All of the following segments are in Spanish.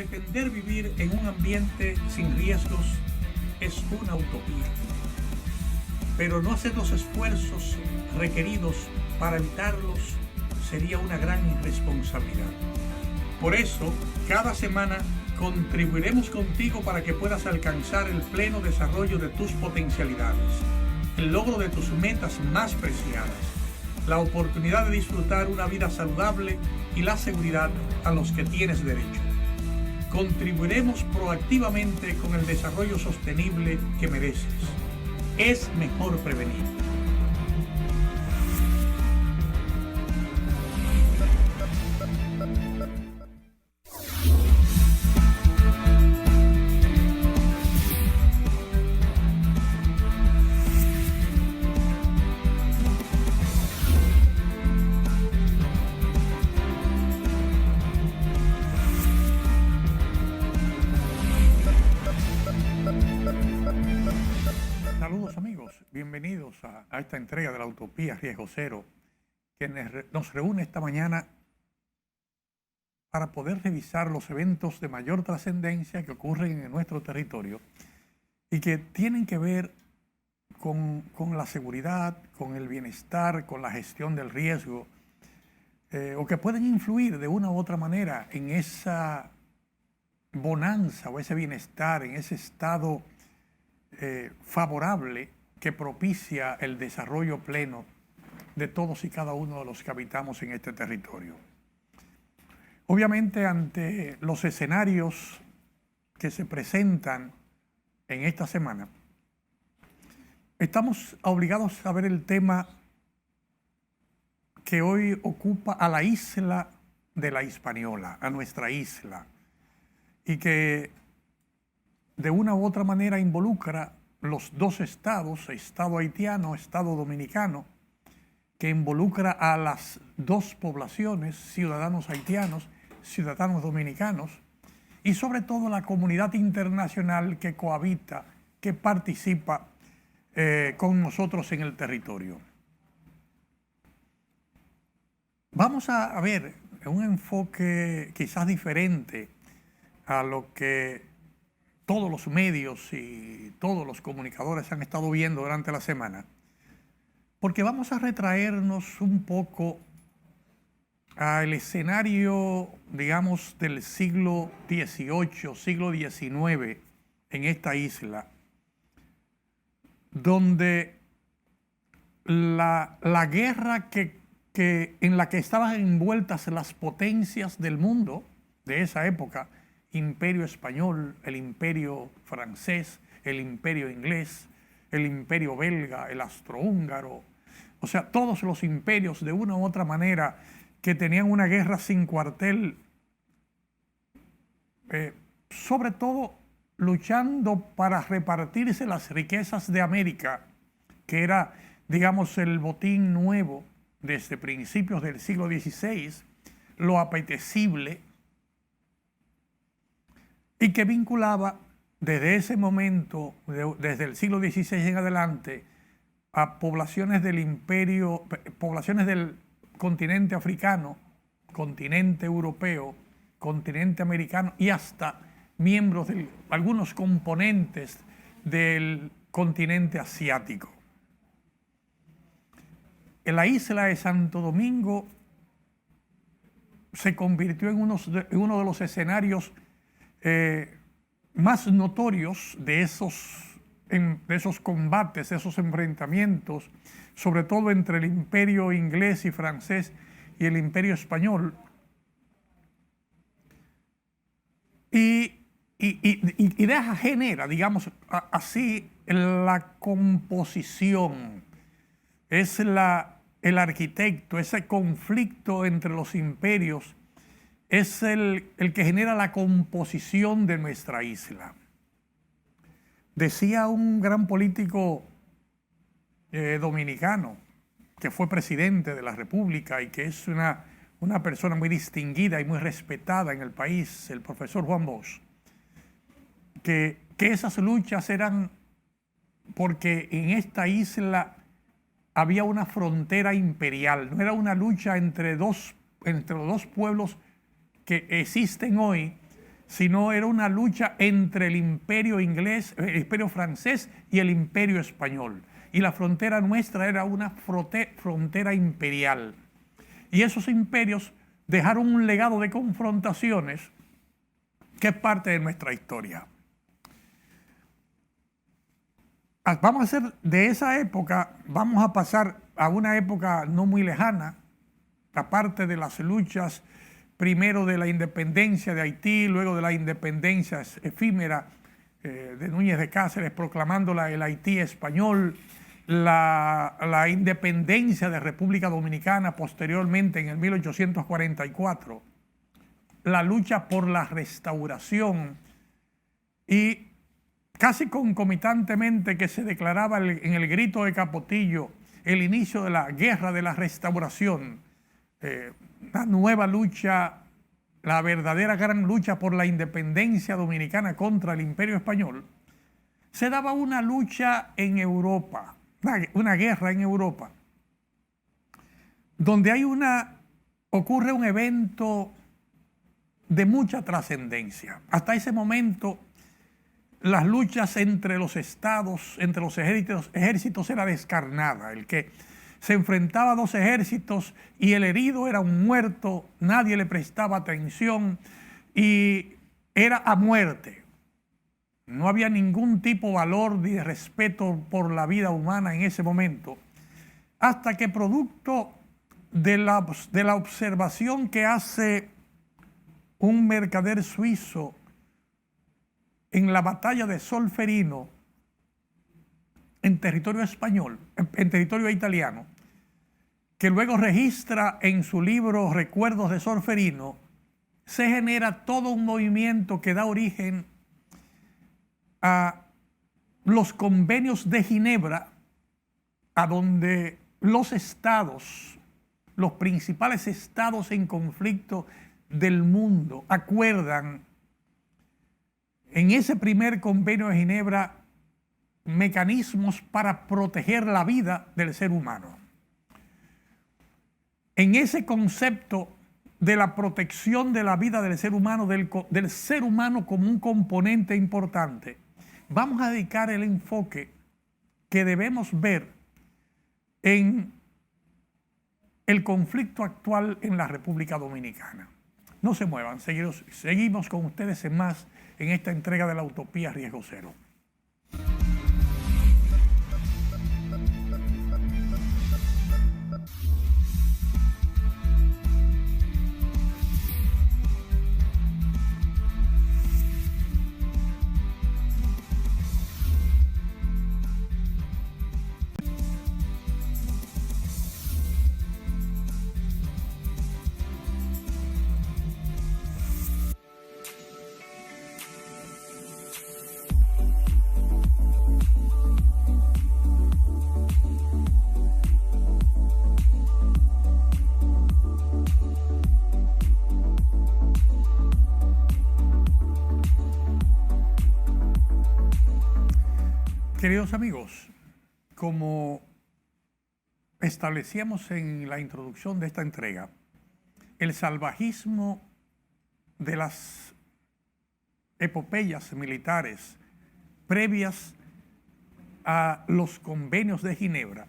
Pretender vivir en un ambiente sin riesgos es una utopía, pero no hacer los esfuerzos requeridos para evitarlos sería una gran irresponsabilidad. Por eso, cada semana contribuiremos contigo para que puedas alcanzar el pleno desarrollo de tus potencialidades, el logro de tus metas más preciadas, la oportunidad de disfrutar una vida saludable y la seguridad a los que tienes derecho. Contribuiremos proactivamente con el desarrollo sostenible que mereces. Es mejor prevenir. Saludos amigos, bienvenidos a esta entrega de la Utopía Riesgo Cero, que nos reúne esta mañana para poder revisar los eventos de mayor trascendencia que ocurren en nuestro territorio y que tienen que ver con la seguridad, con el bienestar, con la gestión del riesgo, o que pueden influir de una u otra manera en esa bonanza o ese bienestar, en ese estado favorable que propicia el desarrollo pleno de todos y cada uno de los que habitamos en este territorio. Obviamente, ante los escenarios que se presentan en esta semana, estamos obligados a ver el tema que hoy ocupa a la isla de la Hispaniola, a nuestra isla, y que de una u otra manera involucra los dos estados, Estado haitiano, Estado dominicano, que involucra a las dos poblaciones, ciudadanos haitianos, ciudadanos dominicanos, y sobre todo la comunidad internacional que cohabita, que participa con nosotros en el territorio. Vamos a ver un enfoque quizás diferente a lo que todos los medios y todos los comunicadores han estado viendo durante la semana, porque vamos a retraernos un poco al escenario, digamos, del siglo XVIII, siglo XIX en esta isla, donde la guerra en la que estaban envueltas las potencias del mundo de esa época, Imperio español, el Imperio francés, el Imperio inglés, el Imperio belga, el austrohúngaro, o sea, todos los imperios de una u otra manera que tenían una guerra sin cuartel, sobre todo luchando para repartirse las riquezas de América, que era, digamos, el botín nuevo desde principios del siglo XVI, lo apetecible, y que vinculaba desde ese momento, desde el siglo XVI en adelante, a poblaciones del imperio, poblaciones del continente africano, continente europeo, continente americano y hasta miembros de algunos componentes del continente asiático. En la isla de Santo Domingo se convirtió en uno de los escenarios más notorios de esos combates, de esos enfrentamientos, sobre todo entre el imperio inglés y francés y el imperio español. Y genera, digamos así, la composición, es el arquitecto, ese conflicto entre los imperios, es el que genera la composición de nuestra isla. Decía un gran político dominicano, que fue presidente de la República y que es una persona muy distinguida y muy respetada en el país, el profesor Juan Bosch, que esas luchas eran porque en esta isla había una frontera imperial, no era una lucha entre los dos pueblos que existen hoy, sino era una lucha entre el imperio inglés, el imperio francés y el imperio español. Y la frontera nuestra era una frontera imperial. Y esos imperios dejaron un legado de confrontaciones que es parte de nuestra historia. Vamos a hacer de esa época, vamos a pasar a una época no muy lejana, aparte de las luchas, primero de la independencia de Haití, luego de la independencia efímera de Núñez de Cáceres, proclamando el Haití español, la independencia de República Dominicana posteriormente en el 1844, la lucha por la restauración y casi concomitantemente que se declaraba en el grito de Capotillo el inicio de la guerra de la restauración, una nueva lucha, la verdadera gran lucha por la independencia dominicana contra el imperio español, se daba una lucha en Europa, una guerra en Europa, donde ocurre un evento de mucha trascendencia. Hasta ese momento, las luchas entre los estados, entre los ejércitos era descarnada. El que se enfrentaba a dos ejércitos y el herido era un muerto, nadie le prestaba atención y era a muerte. No había ningún tipo de valor ni de respeto por la vida humana en ese momento, hasta que producto de la observación que hace un mercader suizo en la batalla de Solferino, en territorio español, en territorio italiano, que luego registra en su libro Recuerdos de Solferino, se genera todo un movimiento que da origen a los convenios de Ginebra, a donde los estados, los principales estados en conflicto del mundo, acuerdan en ese primer convenio de Ginebra mecanismos para proteger la vida del ser humano. En ese concepto de la protección de la vida del ser humano, del ser humano como un componente importante, vamos a dedicar el enfoque que debemos ver en el conflicto actual en la República Dominicana. No se muevan, seguimos con ustedes en más en esta entrega de la Utopía Riesgo Cero. Queridos amigos, como establecíamos en la introducción de esta entrega, el salvajismo de las epopeyas militares previas a los convenios de Ginebra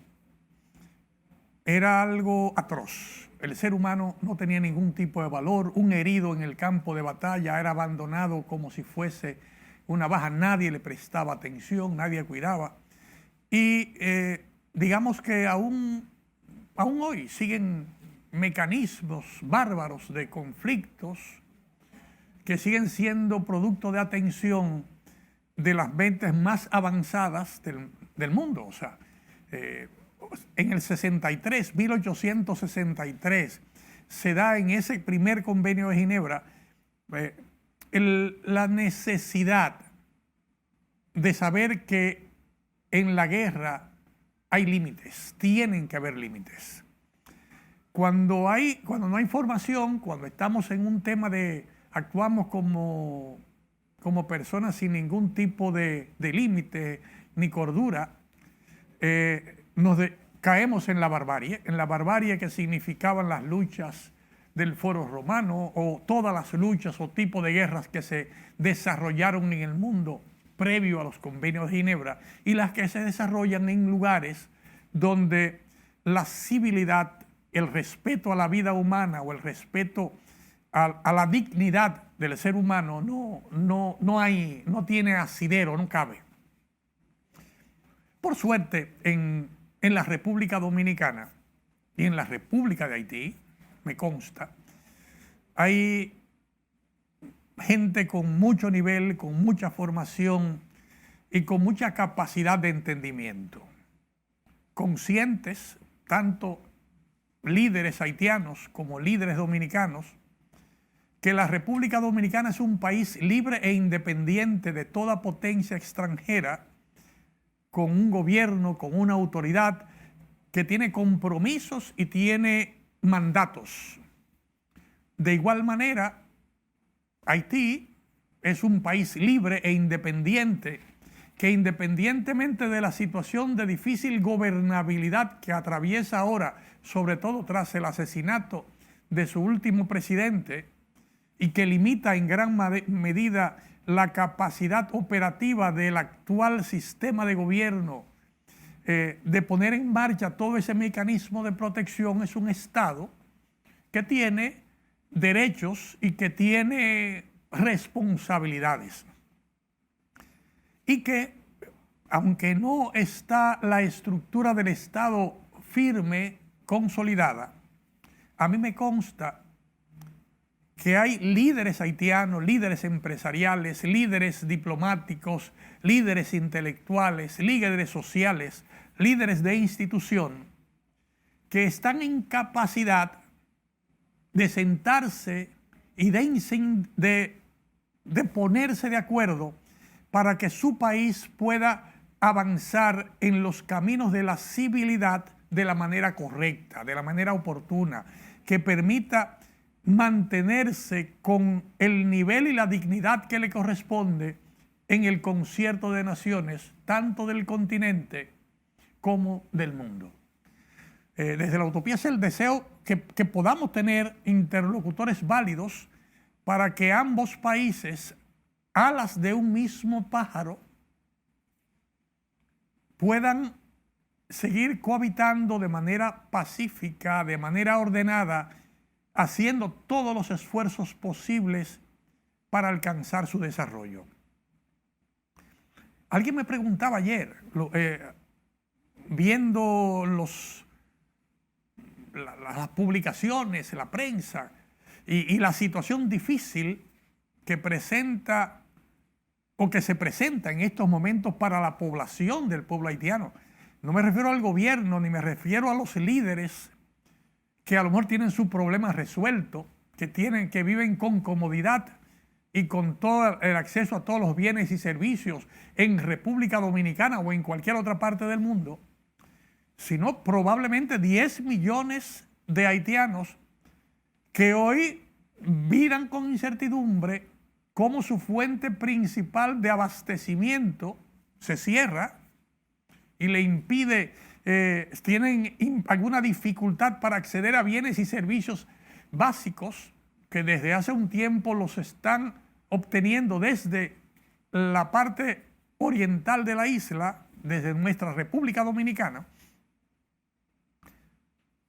era algo atroz. El ser humano no tenía ningún tipo de valor. Un herido en el campo de batalla era abandonado como si fuese una baja, nadie le prestaba atención, nadie cuidaba. Y digamos que aún hoy siguen mecanismos bárbaros de conflictos que siguen siendo producto de atención de las mentes más avanzadas del mundo. O sea, en el 63, 1863, se da en ese primer convenio de Ginebra la necesidad de saber que en la guerra hay límites, tienen que haber límites. Cuando no hay formación, cuando estamos en un tema actuamos como personas sin ningún tipo de límite ni cordura, caemos en la barbarie que significaban las luchas del Foro Romano o todas las luchas o tipos de guerras que se desarrollaron en el mundo previo a los convenios de Ginebra y las que se desarrollan en lugares donde la civilidad, el respeto a la vida humana o el respeto a la dignidad del ser humano no tiene asidero, no cabe. Por suerte, en la República Dominicana y en la República de Haití, me consta, hay gente con mucho nivel, con mucha formación y con mucha capacidad de entendimiento, conscientes, tanto líderes haitianos como líderes dominicanos, que la República Dominicana es un país libre e independiente de toda potencia extranjera, con un gobierno, con una autoridad que tiene compromisos y tiene mandatos. De igual manera, Haití es un país libre e independiente que, independientemente de la situación de difícil gobernabilidad que atraviesa ahora, sobre todo tras el asesinato de su último presidente, y que limita en gran medida la capacidad operativa del actual sistema de gobierno de poner en marcha todo ese mecanismo de protección, es un Estado que tiene derechos y que tiene responsabilidades. Y que, aunque no está la estructura del Estado firme, consolidada, a mí me consta que hay líderes haitianos, líderes empresariales, líderes diplomáticos, líderes intelectuales, líderes sociales, líderes de institución, que están en capacidad de sentarse y de ponerse de acuerdo para que su país pueda avanzar en los caminos de la civilidad de la manera correcta, de la manera oportuna, que permita mantenerse con el nivel y la dignidad que le corresponde en el concierto de naciones, tanto del continente como del mundo. Desde la utopía es el deseo que podamos tener interlocutores válidos para que ambos países, alas de un mismo pájaro, puedan seguir cohabitando de manera pacífica, de manera ordenada, haciendo todos los esfuerzos posibles para alcanzar su desarrollo. Alguien me preguntaba ayer, viendo las publicaciones, la prensa y la situación difícil que presenta o que se presenta en estos momentos para la población del pueblo haitiano. No me refiero al gobierno ni me refiero a los líderes que a lo mejor tienen su problema resuelto, que viven con comodidad y con todo el acceso a todos los bienes y servicios en República Dominicana o en cualquier otra parte del mundo, sino probablemente 10 millones de haitianos que hoy miran con incertidumbre cómo su fuente principal de abastecimiento se cierra y le impide, tienen alguna dificultad para acceder a bienes y servicios básicos que desde hace un tiempo los están obteniendo desde la parte oriental de la isla, desde nuestra República Dominicana,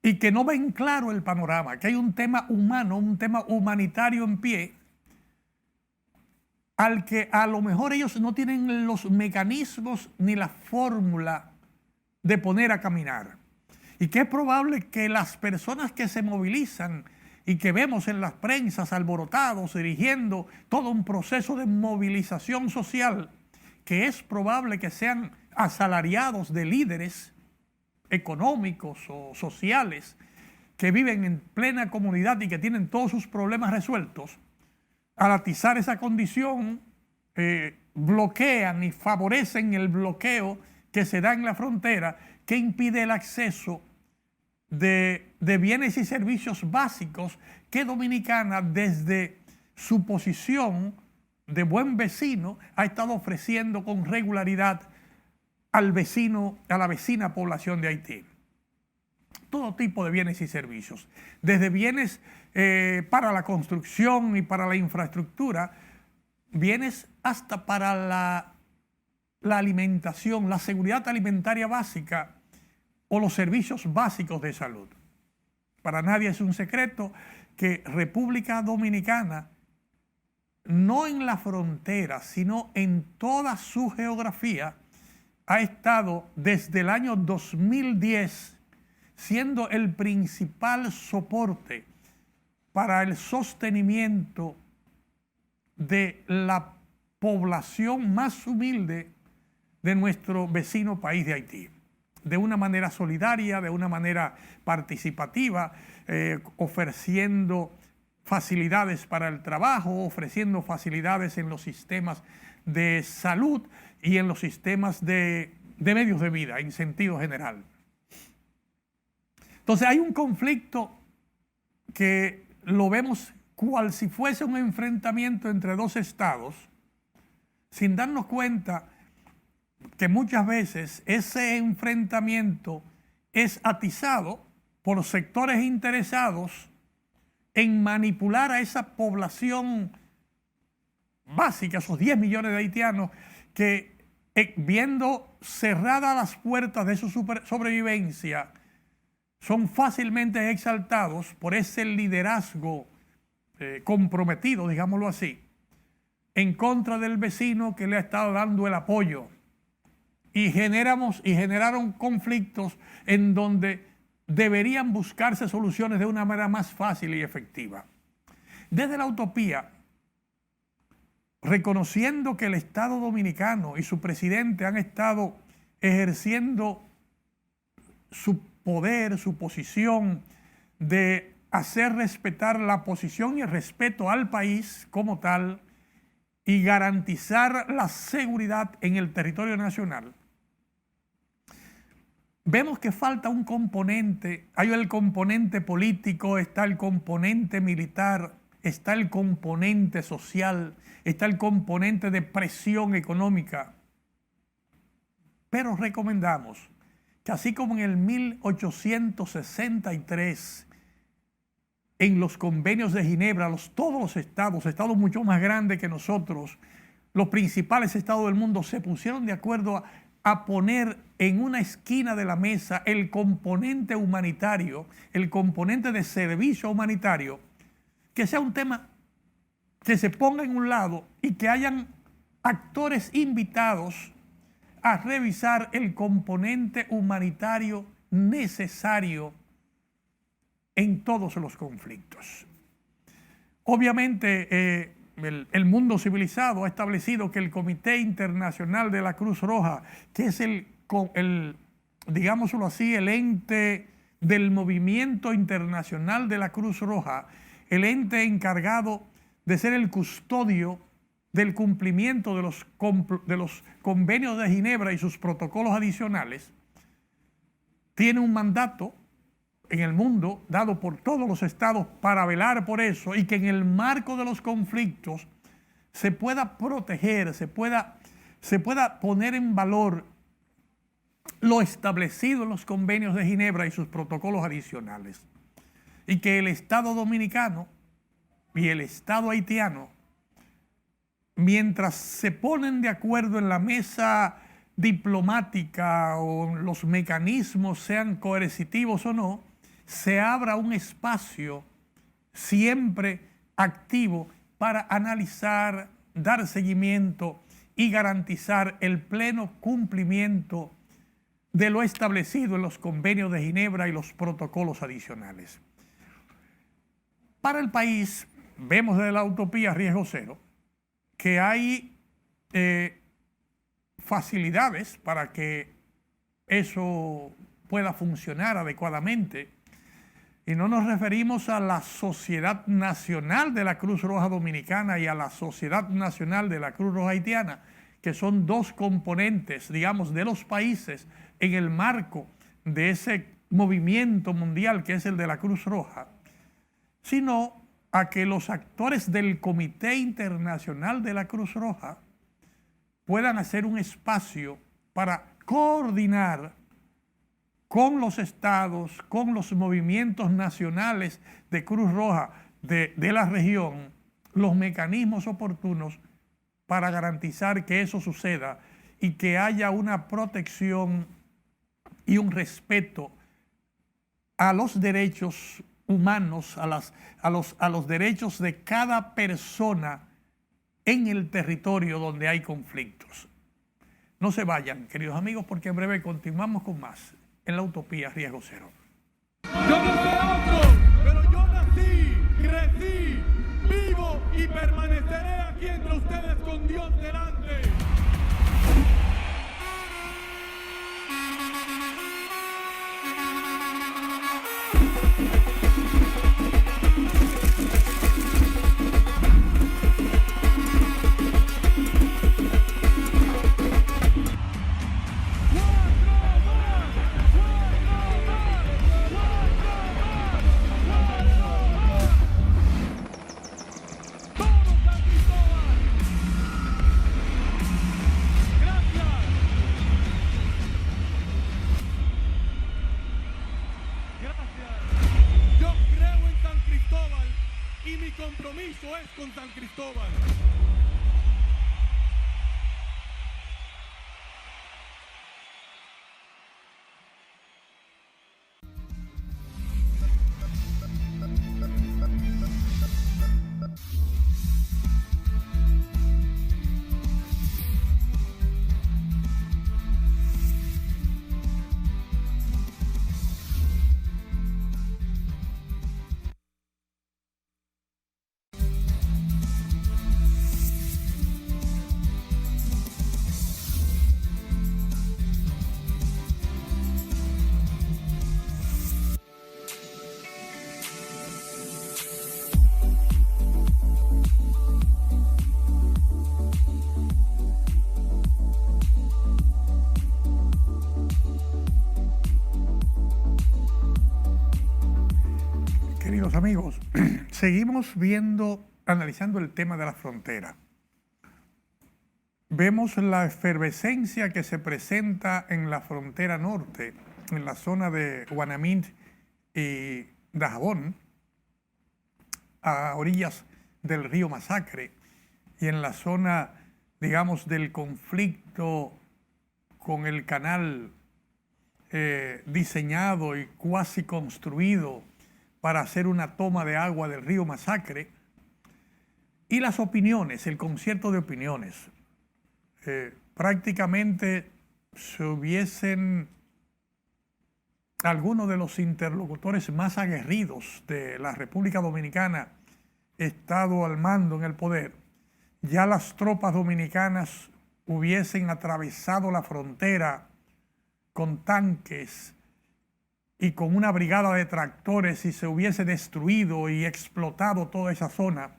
y que no ven claro el panorama, que hay un tema humano, un tema humanitario en pie, al que a lo mejor ellos no tienen los mecanismos ni la fórmula de poner a caminar. Y que es probable que las personas que se movilizan y que vemos en las prensas alborotados dirigiendo todo un proceso de movilización social, que es probable que sean asalariados de líderes económicos o sociales que viven en plena comunidad y que tienen todos sus problemas resueltos, al atizar esa condición, bloquean y favorecen el bloqueo que se da en la frontera, que impide el acceso de bienes y servicios básicos que Dominicana, desde su posición de buen vecino, ha estado ofreciendo con regularidad al vecino, a la vecina población de Haití. todo tipo de bienes y servicios, desde bienes para la construcción y para la infraestructura, bienes hasta para la alimentación, la seguridad alimentaria básica o los servicios básicos de salud. Para nadie es un secreto que República Dominicana, no en la frontera, sino en toda su geografía, ha estado desde el año 2010 siendo el principal soporte para el sostenimiento de la población más humilde de nuestro vecino país de Haití, de una manera solidaria, de una manera participativa, ofreciendo facilidades para el trabajo, ofreciendo facilidades en los sistemas de salud y en los sistemas de medios de vida en sentido general. Entonces hay un conflicto que lo vemos cual si fuese un enfrentamiento entre dos estados, sin darnos cuenta que muchas veces ese enfrentamiento es atizado por sectores interesados en manipular a esa población básica, esos 10 millones de haitianos que viendo cerradas las puertas de su sobrevivencia, son fácilmente exaltados por ese liderazgo comprometido, digámoslo así, en contra del vecino que le ha estado dando el apoyo. Y generaron conflictos en donde deberían buscarse soluciones de una manera más fácil y efectiva. Desde la utopía, reconociendo que el Estado dominicano y su presidente han estado ejerciendo su poder, su posición de hacer respetar la posición y el respeto al país como tal y garantizar la seguridad en el territorio nacional, vemos que falta un componente. Hay el componente político, está el componente militar, está el componente social, está el componente de presión económica. Pero recomendamos que así como en el 1863, en los convenios de Ginebra, todos los estados mucho más grandes que nosotros, los principales estados del mundo se pusieron de acuerdo a poner en una esquina de la mesa el componente humanitario, el componente de servicio humanitario, que sea un tema que se ponga en un lado y que hayan actores invitados a revisar el componente humanitario necesario en todos los conflictos. Obviamente, el mundo civilizado ha establecido que el Comité Internacional de la Cruz Roja, que es digámoslo así, el ente del movimiento internacional de la Cruz Roja, el ente encargado de ser el custodio del cumplimiento de los convenios de Ginebra y sus protocolos adicionales, tiene un mandato en el mundo dado por todos los estados para velar por eso y que en el marco de los conflictos se pueda proteger, se pueda poner en valor lo establecido en los convenios de Ginebra y sus protocolos adicionales, y que el Estado dominicano y el Estado haitiano, mientras se ponen de acuerdo en la mesa diplomática o los mecanismos sean coercitivos o no, se abra un espacio siempre activo para analizar, dar seguimiento y garantizar el pleno cumplimiento de lo establecido en los convenios de Ginebra y los protocolos adicionales. Para el país, vemos desde la utopía riesgo cero que hay facilidades para que eso pueda funcionar adecuadamente. Y no nos referimos a la Sociedad Nacional de la Cruz Roja Dominicana y a la Sociedad Nacional de la Cruz Roja Haitiana, que son dos componentes, digamos, de los países en el marco de ese movimiento mundial que es el de la Cruz Roja, sino a que los actores del Comité Internacional de la Cruz Roja puedan hacer un espacio para coordinar con los estados, con los movimientos nacionales de Cruz Roja de la región, los mecanismos oportunos para garantizar que eso suceda y que haya una protección y un respeto a los derechos humanos, a los derechos de cada persona en el territorio donde hay conflictos. No se vayan, queridos amigos, porque en breve continuamos con más en la Utopía Riesgo Cero. Yo no soy otro, pero yo nací, crecí, vivo y permaneceré aquí entre ustedes con Dios delante. Y mi compromiso es con San Cristóbal. Queridos amigos, seguimos analizando el tema de la frontera. Vemos la efervescencia que se presenta en la frontera norte, en la zona de Guanamint y Dajabón, a orillas del río Masacre, y en la zona, digamos, del conflicto con el canal diseñado y cuasi construido para hacer una toma de agua del río Masacre, y las opiniones, el concierto de opiniones. Prácticamente se hubiesen algunos de los interlocutores más aguerridos de la República Dominicana estado al mando en el poder, ya las tropas dominicanas hubiesen atravesado la frontera con tanques y con una brigada de tractores y se hubiese destruido y explotado toda esa zona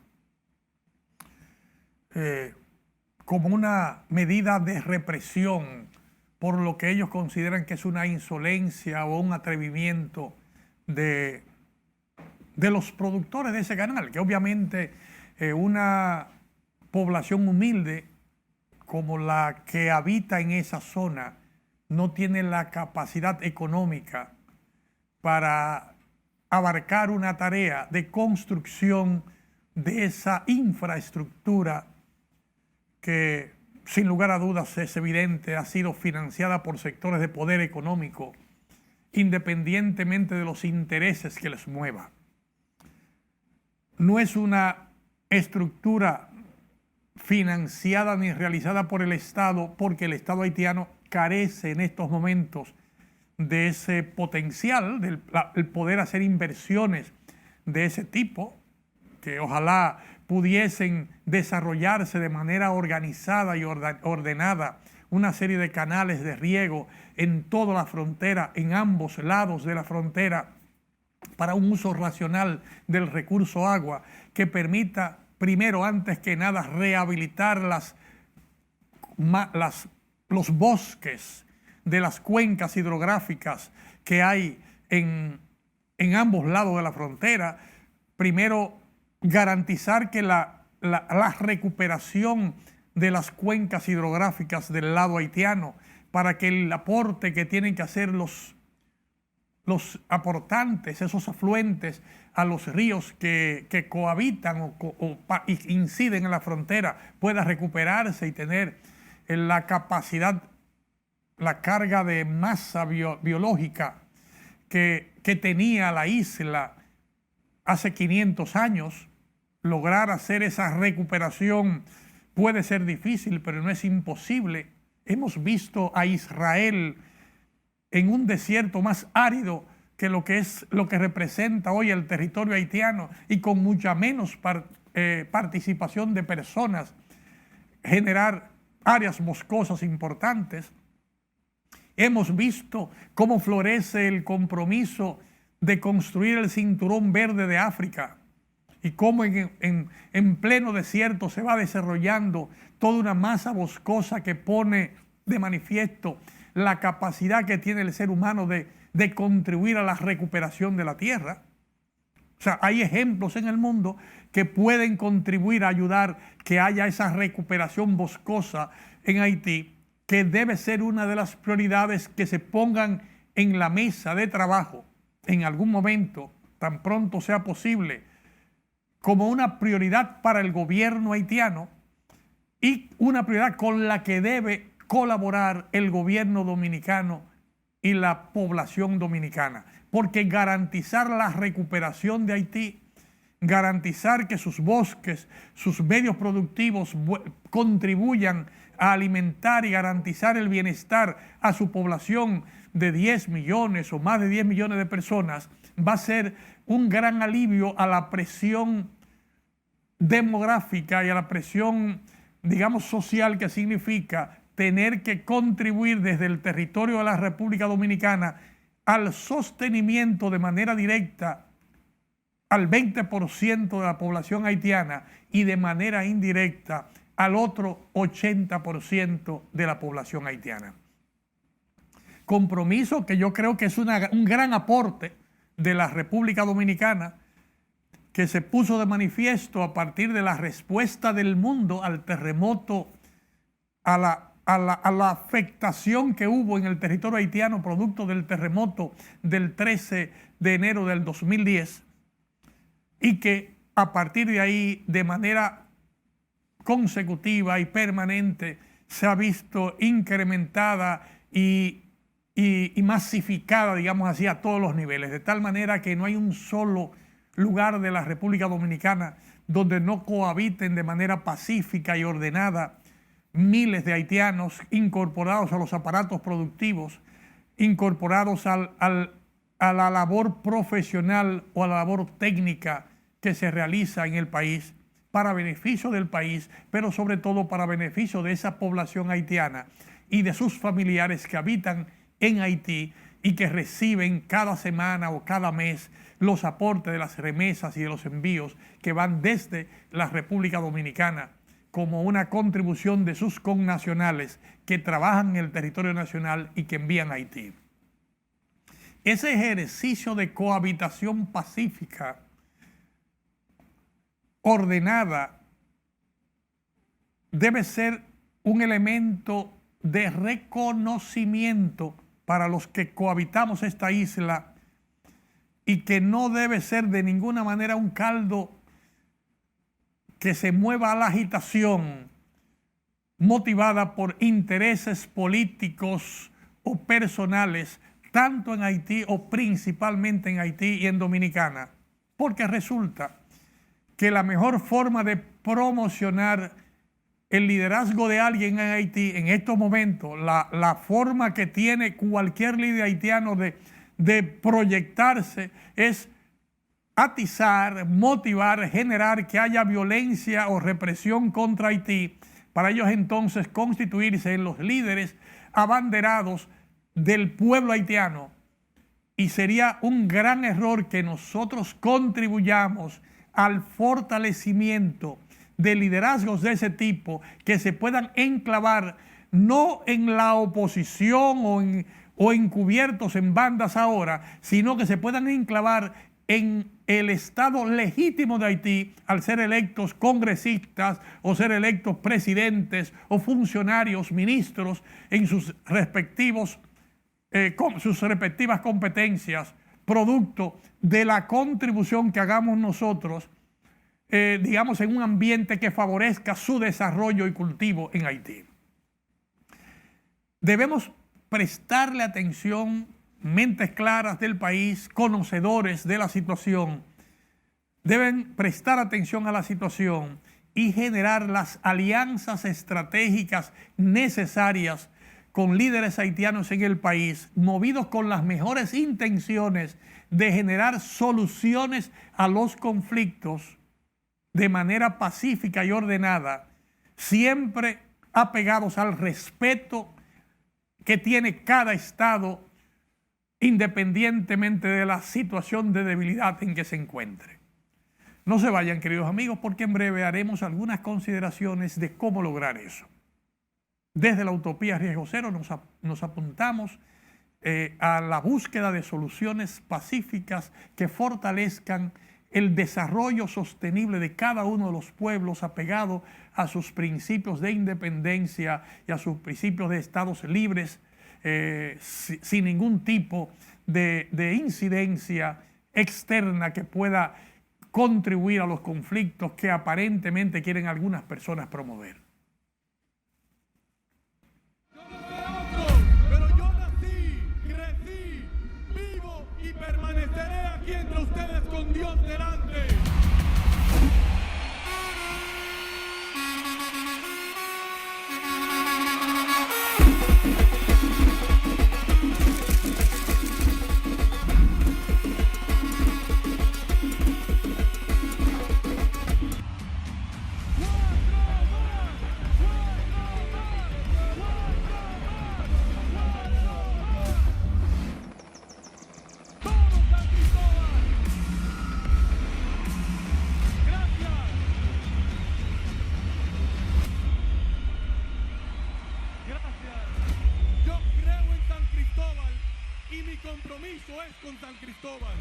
como una medida de represión por lo que ellos consideran que es una insolencia o un atrevimiento de los productores de ese canal, que obviamente una población humilde como la que habita en esa zona no tiene la capacidad económica para abarcar una tarea de construcción de esa infraestructura que sin lugar a dudas es evidente ha sido financiada por sectores de poder económico independientemente de los intereses que les mueva. No es una estructura financiada ni realizada por el Estado porque el Estado haitiano carece en estos momentos de ese potencial, del poder hacer inversiones de ese tipo, que ojalá pudiesen desarrollarse de manera organizada y ordenada una serie de canales de riego en toda la frontera, en ambos lados de la frontera, para un uso racional del recurso agua que permita, primero, antes que nada, rehabilitar los bosques de las cuencas hidrográficas que hay en ambos lados de la frontera. Primero, garantizar que la recuperación de las cuencas hidrográficas del lado haitiano para que el aporte que tienen que hacer los los aportantes, esos afluentes a los ríos que cohabitan o inciden en la frontera, pueda recuperarse y tener la capacidad, la carga de masa biológica que tenía la isla hace 500 años. Lograr hacer esa recuperación puede ser difícil, pero no es imposible. Hemos visto a Israel en un desierto más árido que lo que representa hoy el territorio haitiano, y con mucha menos participación de personas, generar áreas boscosas importantes. Hemos visto cómo florece el compromiso de construir el cinturón verde de África, y cómo en pleno desierto se va desarrollando toda una masa boscosa que pone de manifiesto la capacidad que tiene el ser humano de contribuir a la recuperación de la tierra. O sea, hay ejemplos en el mundo que pueden contribuir a ayudar que haya esa recuperación boscosa en Haití, que debe ser una de las prioridades que se pongan en la mesa de trabajo en algún momento, tan pronto sea posible, como una prioridad para el gobierno haitiano y una prioridad con la que debe colaborar el gobierno dominicano y la población dominicana. Porque garantizar la recuperación de Haití, garantizar que sus bosques, sus medios productivos contribuyan a alimentar y garantizar el bienestar a su población de 10 millones o más de 10 millones de personas, va a ser un gran alivio a la presión demográfica y a la presión, digamos, social que significa tener que contribuir desde el territorio de la República Dominicana al sostenimiento de manera directa al 20% de la población haitiana y de manera indirecta al otro 80% de la población haitiana. Compromiso que yo creo que es un gran aporte de la República Dominicana, que se puso de manifiesto a partir de la respuesta del mundo al terremoto, a la afectación que hubo en el territorio haitiano producto del terremoto del 13 de enero del 2010, y que a partir de ahí, de manera consecutiva y permanente, se ha visto incrementada y masificada, digamos así, a todos los niveles, de tal manera que no hay un solo lugar de la República Dominicana donde no cohabiten de manera pacífica y ordenada miles de haitianos incorporados a los aparatos productivos, incorporados a la labor profesional o a la labor técnica que se realiza en el país para beneficio del país, pero sobre todo para beneficio de esa población haitiana y de sus familiares que habitan en Haití y que reciben cada semana o cada mes los aportes de las remesas y de los envíos que van desde la República Dominicana como una contribución de sus connacionales que trabajan en el territorio nacional y que envían a Haití. Ese ejercicio de cohabitación pacífica, ordenada, debe ser un elemento de reconocimiento para los que cohabitamos esta isla, y que no debe ser de ninguna manera un caldo que se mueva a la agitación motivada por intereses políticos o personales, tanto en Haití o principalmente en Haití y en Dominicana, porque resulta que la mejor forma de promocionar el liderazgo de alguien en Haití en estos momentos, la forma que tiene cualquier líder haitiano de proyectarse, es atizar, motivar, generar que haya violencia o represión contra Haití, para ellos entonces constituirse en los líderes abanderados del pueblo haitiano. Y sería un gran error que nosotros contribuyamos al fortalecimiento de liderazgos de ese tipo que se puedan enclavar no en la oposición o encubiertos en bandas ahora, sino que se puedan enclavar en el Estado legítimo de Haití al ser electos congresistas o ser electos presidentes o funcionarios, ministros en sus respectivos con sus respectivas competencias, producto de la contribución que hagamos nosotros, digamos, en un ambiente que favorezca su desarrollo y cultivo en Haití. Debemos prestarle atención, mentes claras del país, conocedores de la situación, deben prestar atención a la situación y generar las alianzas estratégicas necesarias con líderes haitianos en el país, movidos con las mejores intenciones de generar soluciones a los conflictos de manera pacífica y ordenada, siempre apegados al respeto que tiene cada Estado independientemente de la situación de debilidad en que se encuentre. No se vayan, queridos amigos, porque en breve haremos algunas consideraciones de cómo lograr eso. Desde la Utopía Riesgo Cero nos apuntamos a la búsqueda de soluciones pacíficas que fortalezcan el desarrollo sostenible de cada uno de los pueblos apegado a sus principios de independencia y a sus principios de estados libres, sin ningún tipo de incidencia externa que pueda contribuir a los conflictos que aparentemente quieren algunas personas promover. Yo no sé otro, pero yo nací, crecí, vivo y permaneceré aquí entre ustedes con Dios delante. Compromiso es con San Cristóbal.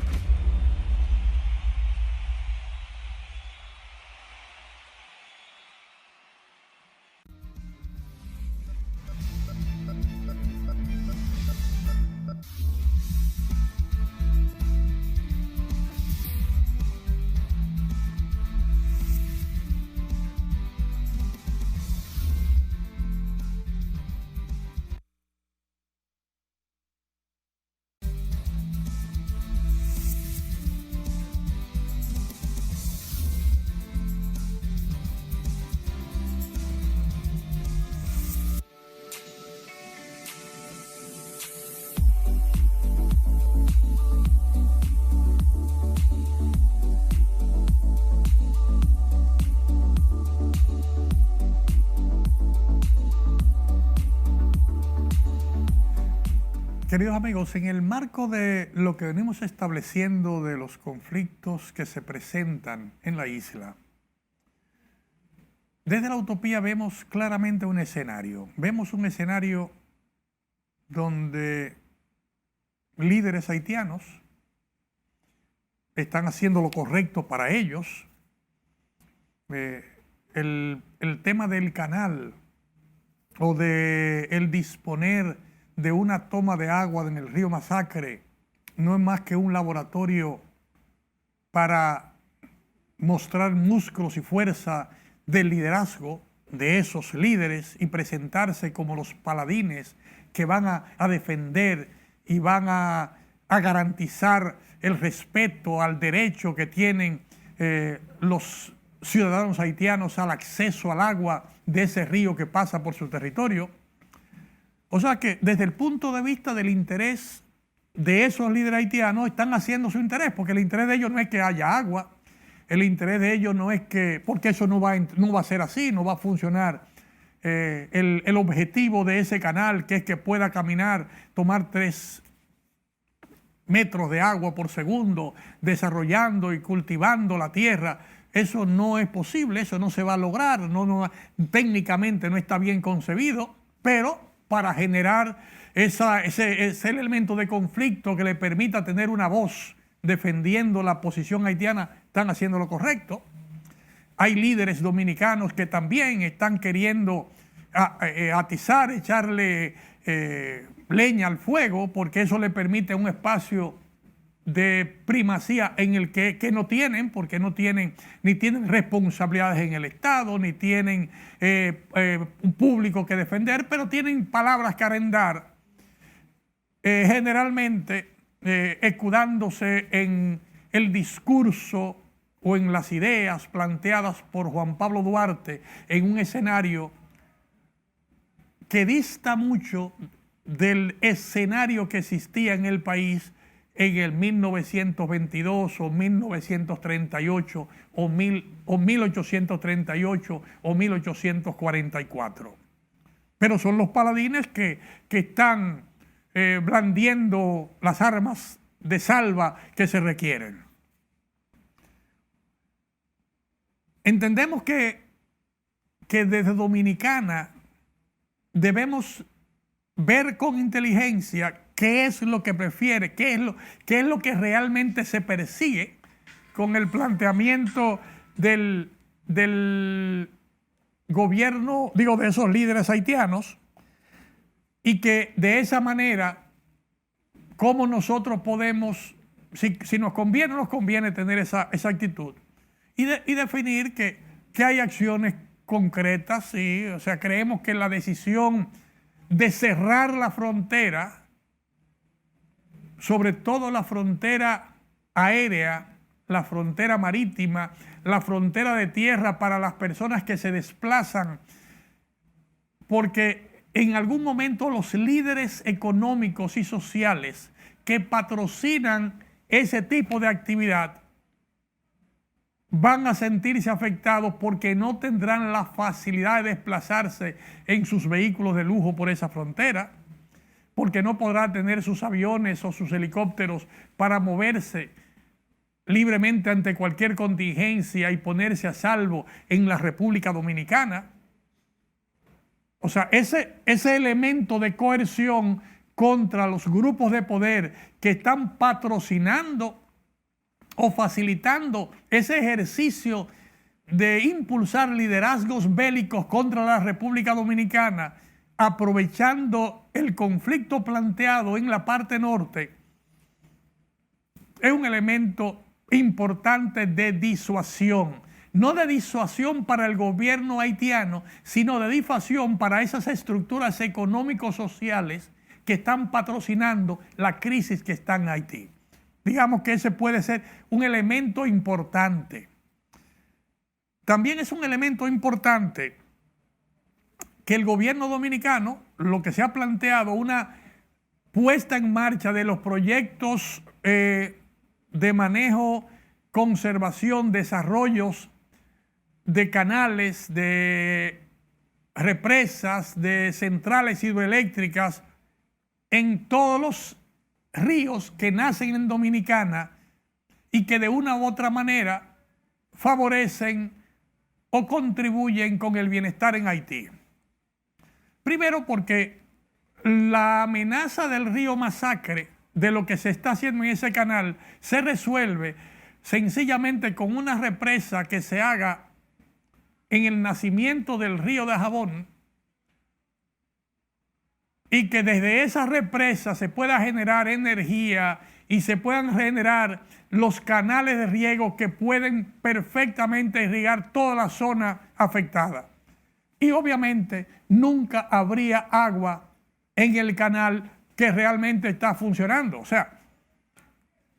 Queridos amigos, en el marco de lo que venimos estableciendo de los conflictos que se presentan en la isla, desde la Utopía vemos claramente un escenario. Vemos un escenario donde líderes haitianos están haciendo lo correcto para ellos. El tema del canal o de el disponer de una toma de agua en el río Masacre no es más que un laboratorio para mostrar músculos y fuerza del liderazgo de esos líderes y presentarse como los paladines que van a defender y van a garantizar el respeto al derecho que tienen los ciudadanos haitianos al acceso al agua de ese río que pasa por su territorio. O sea que desde el punto de vista del interés de esos líderes haitianos están haciendo su interés, porque el interés de ellos no es que haya agua, el interés de ellos no es que, porque eso no va a ser así, no va a funcionar. El objetivo de ese canal, que es que pueda caminar, tomar 3 metros de agua por segundo, desarrollando y cultivando la tierra, eso no es posible, eso no se va a lograr, técnicamente no está bien concebido, pero para generar ese elemento de conflicto que le permita tener una voz defendiendo la posición haitiana, están haciendo lo correcto. Hay líderes dominicanos que también están queriendo atizar, echarle leña al fuego, porque eso le permite un espacio de primacía en el que no tienen, porque no tienen, ni tienen responsabilidades en el Estado, ni tienen un público que defender, pero tienen palabras que arrendar, generalmente escudándose en el discurso o en las ideas planteadas por Juan Pablo Duarte en un escenario que dista mucho del escenario que existía en el país en el 1922 o 1938 o 1838 o 1844. Pero son los paladines que están blandiendo las armas de salva que se requieren. Entendemos que desde Dominicana debemos ver con inteligencia qué es lo que prefiere, qué es lo que realmente se persigue con el planteamiento del gobierno, digo, de esos líderes haitianos, y que de esa manera, cómo nosotros podemos, si nos conviene o nos conviene tener esa actitud, y definir que hay acciones concretas, sí, o sea, creemos que la decisión de cerrar la frontera, sobre todo la frontera aérea, la frontera marítima, la frontera de tierra para las personas que se desplazan, porque en algún momento los líderes económicos y sociales que patrocinan ese tipo de actividad van a sentirse afectados porque no tendrán la facilidad de desplazarse en sus vehículos de lujo por esa frontera, porque no podrán tener sus aviones o sus helicópteros para moverse libremente ante cualquier contingencia y ponerse a salvo en la República Dominicana. O sea, ese elemento de coerción contra los grupos de poder que están patrocinando o facilitando ese ejercicio de impulsar liderazgos bélicos contra la República Dominicana, aprovechando el conflicto planteado en la parte norte, es un elemento importante de disuasión. No de disuasión para el gobierno haitiano, sino de disuasión para esas estructuras económico-sociales que están patrocinando la crisis que está en Haití. Digamos que ese puede ser un elemento importante. También es un elemento importante que el gobierno dominicano, lo que se ha planteado, una puesta en marcha de los proyectos de manejo, conservación, desarrollos de canales, de represas, de centrales hidroeléctricas en todos los ríos que nacen en Dominicana y que de una u otra manera favorecen o contribuyen con el bienestar en Haití. Primero porque la amenaza del río Masacre, de lo que se está haciendo en ese canal, se resuelve sencillamente con una represa que se haga en el nacimiento del río Dajabón, y que desde esa represa se pueda generar energía y se puedan generar los canales de riego que pueden perfectamente irrigar toda la zona afectada. Y obviamente nunca habría agua en el canal que realmente está funcionando. O sea,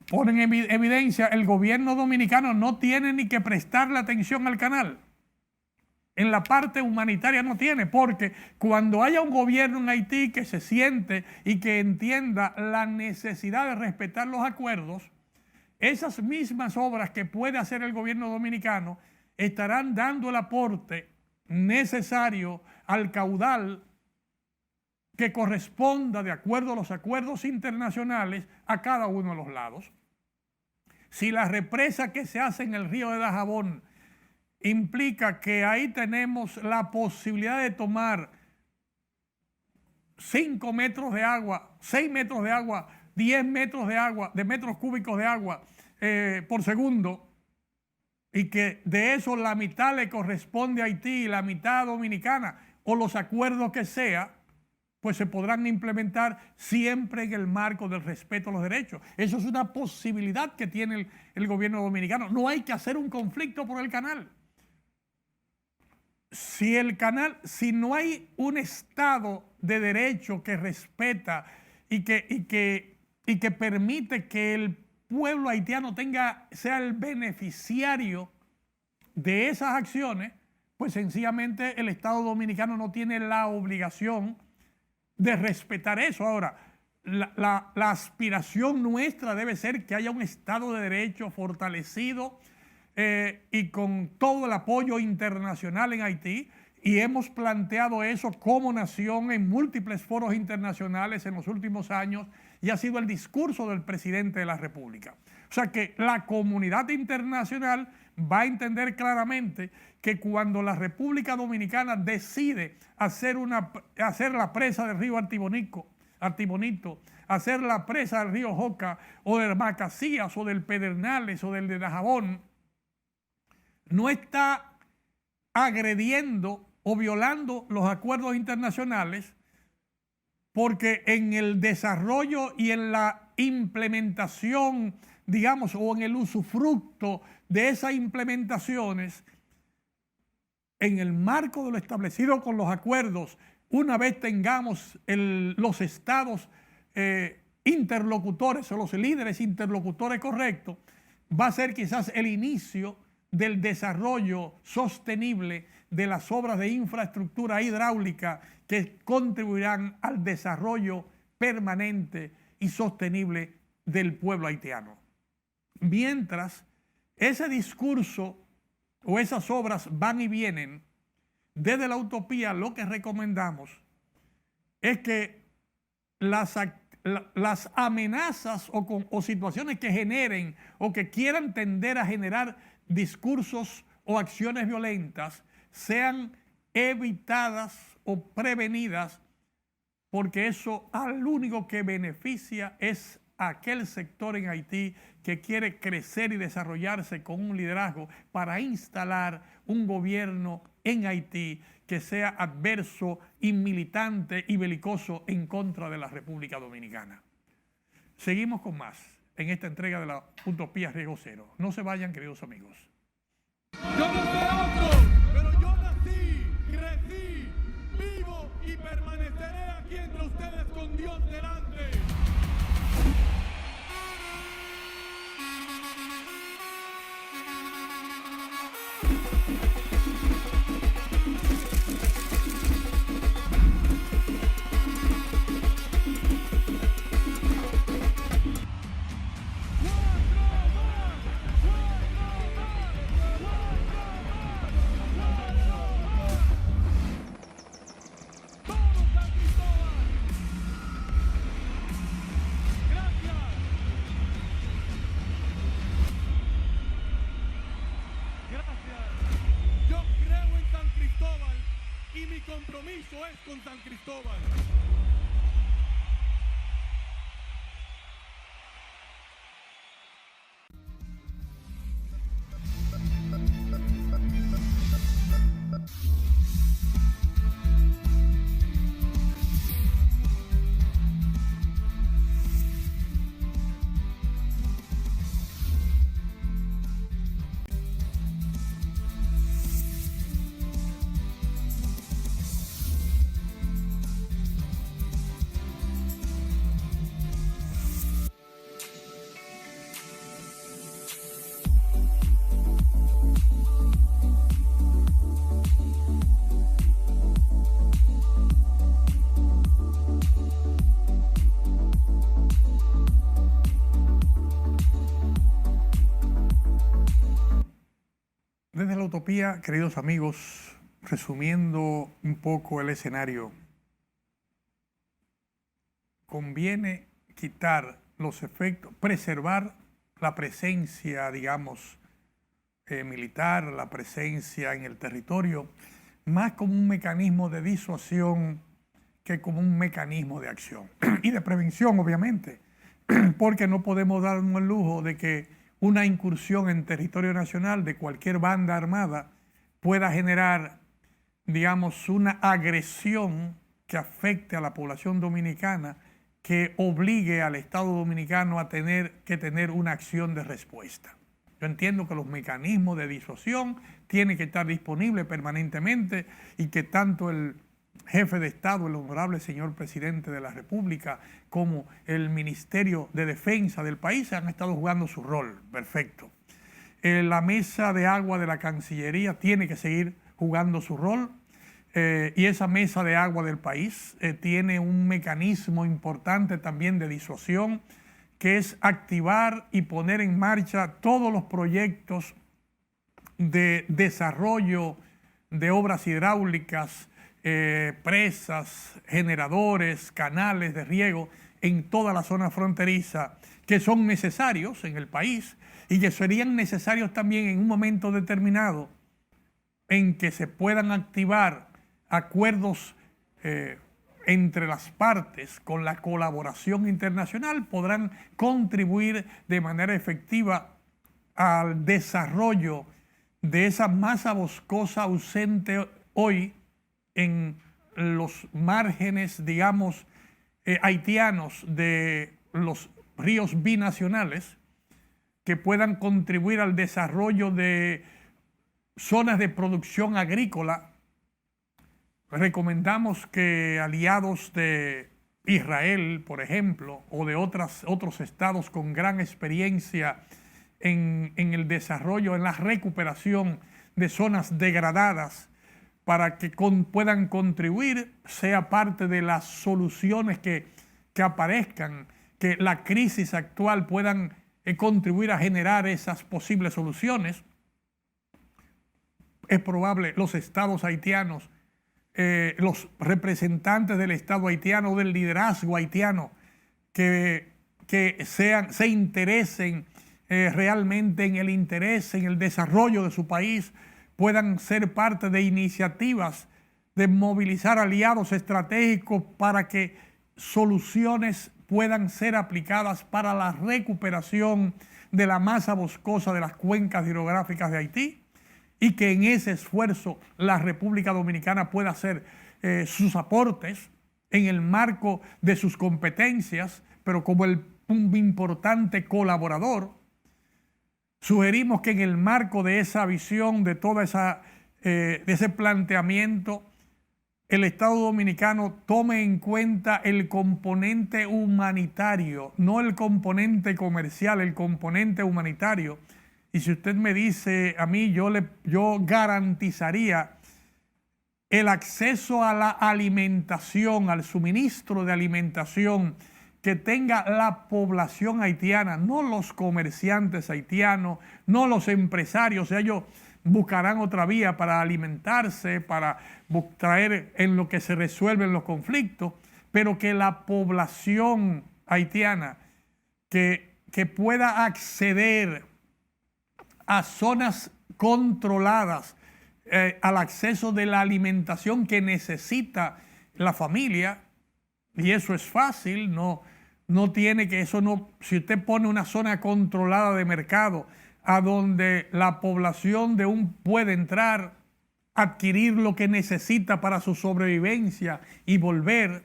ponen en evidencia, el gobierno dominicano no tiene ni que prestarle atención al canal. En la parte humanitaria no tiene, porque cuando haya un gobierno en Haití que se siente y que entienda la necesidad de respetar los acuerdos, esas mismas obras que puede hacer el gobierno dominicano estarán dando el aporte necesario al caudal que corresponda, de acuerdo a los acuerdos internacionales, a cada uno de los lados. Si la represa que se hace en el río de Dajabón implica que ahí tenemos la posibilidad de tomar 5 metros de agua, 6 metros de agua, 10 metros de agua, de metros cúbicos de agua por segundo, y que de eso la mitad le corresponde a Haití y la mitad a Dominicana, o los acuerdos que sea, pues se podrán implementar siempre en el marco del respeto a los derechos. Eso es una posibilidad que tiene el gobierno dominicano. No hay que hacer un conflicto por el canal. Si no hay un Estado de derecho que respeta y que permite que el pueblo haitiano sea el beneficiario de esas acciones, pues sencillamente el Estado dominicano no tiene la obligación de respetar eso. Ahora, la aspiración nuestra debe ser que haya un Estado de Derecho fortalecido y con todo el apoyo internacional en Haití, y hemos planteado eso como nación en múltiples foros internacionales en los últimos años, y ha sido el discurso del presidente de la República. O sea que la comunidad internacional va a entender claramente que cuando la República Dominicana decide hacer la presa del río Artibonito, hacer la presa del río Joca, o del Macacías, o del Pedernales, o del de Dajabón, no está agrediendo o violando los acuerdos internacionales, porque en el desarrollo y en la implementación, digamos, o en el usufructo de esas implementaciones, en el marco de lo establecido con los acuerdos, una vez tengamos los estados interlocutores o los líderes interlocutores correctos, va a ser quizás el inicio del desarrollo sostenible de las obras de infraestructura hidráulica que contribuirán al desarrollo permanente y sostenible del pueblo haitiano. Mientras ese discurso o esas obras van y vienen, desde la utopía lo que recomendamos es que las amenazas o situaciones que generen o que quieran tender a generar discursos o acciones violentas sean evitadas o prevenidas, porque eso al único que beneficia es aquel sector en Haití que quiere crecer y desarrollarse con un liderazgo para instalar un gobierno en Haití que sea adverso y militante y belicoso en contra de la República Dominicana. Seguimos con más en esta entrega de la Utopía Riesgo Cero. No se vayan, queridos amigos. Yo no soy otro, pero yo nací, crecí, vivo y permaneceré aquí entre ustedes con Dios delante. Y mi compromiso es con San Cristóbal. Desde la utopía, queridos amigos, resumiendo un poco el escenario, conviene quitar los efectos, preservar la presencia, digamos, militar, la presencia en el territorio, más como un mecanismo de disuasión que como un mecanismo de acción y de prevención, obviamente, porque no podemos darnos el lujo de que una incursión en territorio nacional de cualquier banda armada pueda generar, digamos, una agresión que afecte a la población dominicana que obligue al Estado dominicano a tener una acción de respuesta. Yo entiendo que los mecanismos de disuasión tienen que estar disponibles permanentemente y que tanto el jefe de Estado, el honorable señor presidente de la República, como el Ministerio de Defensa del país han estado jugando su rol. Perfecto. La mesa de agua de la Cancillería tiene que seguir jugando su rol. Y esa mesa de agua del país tiene un mecanismo importante también de disuasión, que es activar y poner en marcha todos los proyectos de desarrollo de obras hidráulicas, presas, generadores, canales de riego en toda la zona fronteriza, que son necesarios en el país y que serían necesarios también en un momento determinado en que se puedan activar acuerdos entre las partes con la colaboración internacional, podrán contribuir de manera efectiva al desarrollo de esa masa boscosa ausente hoy en los márgenes, digamos, haitianos de los ríos binacionales, que puedan contribuir al desarrollo de zonas de producción agrícola. Recomendamos que aliados de Israel, por ejemplo, o de otros estados con gran experiencia en el desarrollo, en la recuperación de zonas degradadas, para que puedan contribuir, sea parte de las soluciones que aparezcan, que la crisis actual puedan contribuir a generar esas posibles soluciones. Es probable los estados haitianos, los representantes del Estado haitiano o del liderazgo haitiano que se interesen realmente en el interés, en el desarrollo de su país, puedan ser parte de iniciativas de movilizar aliados estratégicos para que soluciones puedan ser aplicadas para la recuperación de la masa boscosa de las cuencas hidrográficas de Haití, y que en ese esfuerzo la República Dominicana pueda hacer sus aportes en el marco de sus competencias, pero como un importante colaborador. Sugerimos que en el marco de esa visión, de ese planteamiento, el Estado Dominicano tome en cuenta el componente humanitario, no el componente comercial, el componente humanitario. Y si usted me dice a mí, yo garantizaría el acceso a la alimentación, al suministro de alimentación que tenga la población haitiana, no los comerciantes haitianos, no los empresarios. Ellos buscarán otra vía para alimentarse, para traer en lo que se resuelven los conflictos, pero que la población haitiana que pueda acceder a zonas controladas, al acceso de la alimentación que necesita la familia, y eso es fácil, si usted pone una zona controlada de mercado a donde la población puede entrar, adquirir lo que necesita para su sobrevivencia y volver,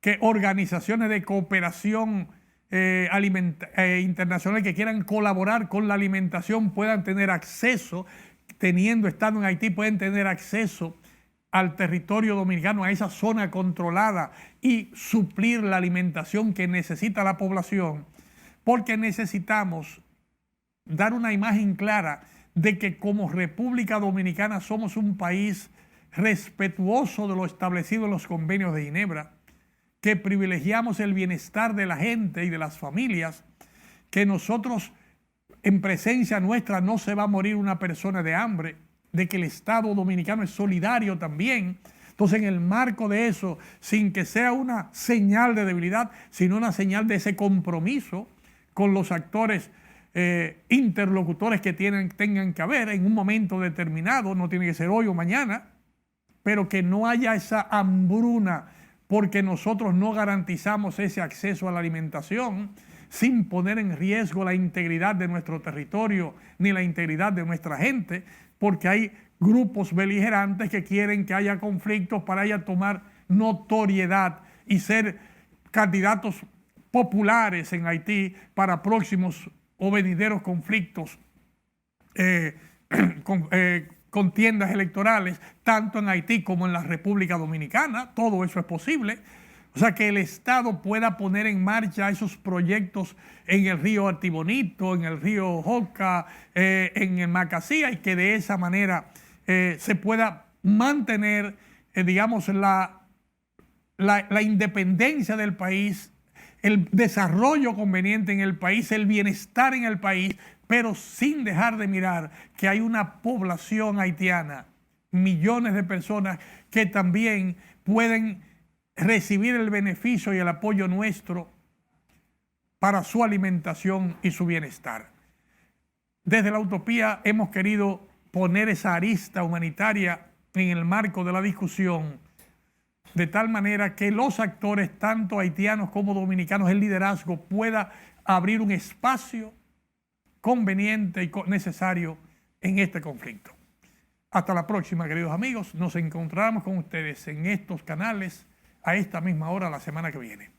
que organizaciones de cooperación internacional que quieran colaborar con la alimentación puedan tener acceso, estando en Haití, pueden tener acceso al territorio dominicano, a esa zona controlada, y suplir la alimentación que necesita la población, porque necesitamos dar una imagen clara de que como República Dominicana somos un país respetuoso de lo establecido en los convenios de Ginebra, que privilegiamos el bienestar de la gente y de las familias, que nosotros en presencia nuestra no se va a morir una persona de hambre, de que el Estado dominicano es solidario también. Entonces, en el marco de eso, sin que sea una señal de debilidad, sino una señal de ese compromiso con los actores interlocutores que tengan que haber en un momento determinado, no tiene que ser hoy o mañana, pero que no haya esa hambruna porque nosotros no garantizamos ese acceso a la alimentación, sin poner en riesgo la integridad de nuestro territorio ni la integridad de nuestra gente, porque hay grupos beligerantes que quieren que haya conflictos para tomar notoriedad y ser candidatos populares en Haití para próximos o venideros conflictos, contiendas electorales, tanto en Haití como en la República Dominicana. Todo eso es posible. O sea, que el Estado pueda poner en marcha esos proyectos en el río Artibonito, en el río Joca, en el Macasía, y que de esa manera se pueda mantener, digamos, la independencia del país, el desarrollo conveniente en el país, el bienestar en el país, pero sin dejar de mirar que hay una población haitiana, millones de personas que también pueden recibir el beneficio y el apoyo nuestro para su alimentación y su bienestar. Desde la Utopía hemos querido poner esa arista humanitaria en el marco de la discusión, de tal manera que los actores, tanto haitianos como dominicanos, el liderazgo pueda abrir un espacio conveniente y necesario en este conflicto. Hasta la próxima, queridos amigos. Nos encontramos con ustedes en estos canales a esta misma hora la semana que viene.